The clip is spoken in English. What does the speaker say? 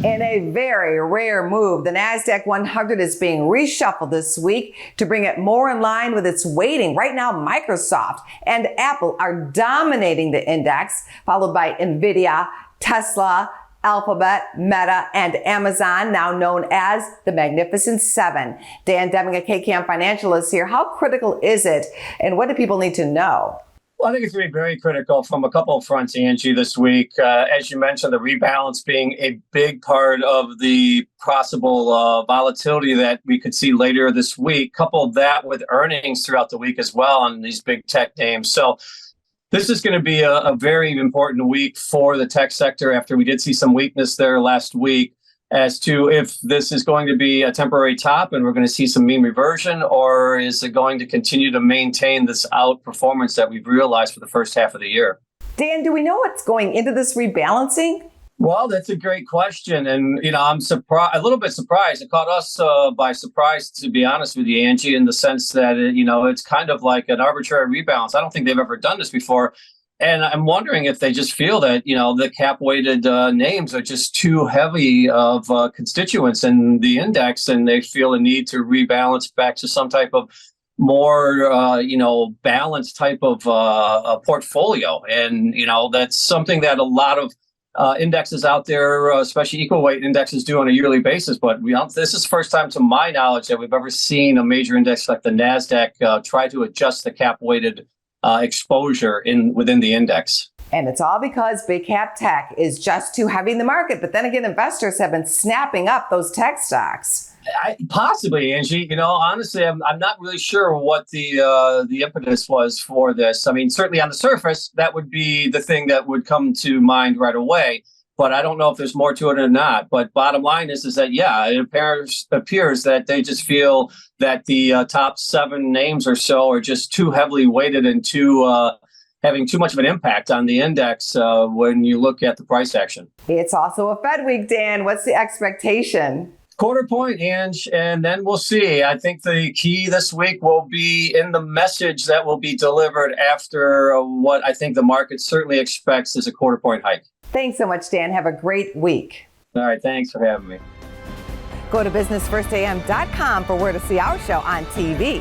In a very rare move, the NASDAQ-100 is being reshuffled this week to bring it more in line with its weighting. Right now, Microsoft and Apple are dominating the index, followed by Nvidia, Tesla, Alphabet, Meta, and Amazon, now known as the Magnificent Seven. Dan Deming at KKM Financial is here. How critical is it, and what do people need to know? Well, I think it's going to be very critical from a couple of fronts, Angie, this week. As you mentioned, the rebalance being a big part of the possible volatility that we could see later this week. Couple that with earnings throughout the week as well on these big tech names. So this is going to be a very important week for the tech sector after we did see some weakness there last week as to if this is going to be a temporary top and we're going to see some mean reversion, or is it going to continue to maintain this outperformance that we've realized for the first half of the year? Dan, do we know what's going into this rebalancing? Well, that's a great question. And, I'm a little bit surprised. It caught us by surprise, to be honest with you, Angie, in the sense that, it's kind of like an arbitrary rebalance. I don't think they've ever done this before. And I'm wondering if they just feel that, the cap-weighted names are just too heavy of constituents in the index, and they feel a need to rebalance back to some type of more, balanced type of portfolio. And, that's something that a lot of indexes out there, especially equal weight indexes, do on a yearly basis. But this is the first time, to my knowledge, that we've ever seen a major index like the NASDAQ try to adjust the cap-weighted exposure within the index. And it's all because big cap tech is just too heavy in the market. But then again, investors have been snapping up those tech stocks. Possibly, Angie. Honestly, I'm not really sure what the impetus was for this. I mean, certainly on the surface, that would be the thing that would come to mind right away. But I don't know if there's more to it or not. But bottom line is that, yeah, it appears that they just feel that the top 7 names or so are just too heavily weighted and having too much of an impact on the index when you look at the price action. It's also a Fed week, Dan. What's the expectation? Quarter point, Ange, and then we'll see. I think the key this week will be in the message that will be delivered after what I think the market certainly expects is a quarter point hike. Thanks so much, Dan. Have a great week. All right. Thanks for having me. Go to businessfirstam.com for where to see our show on TV.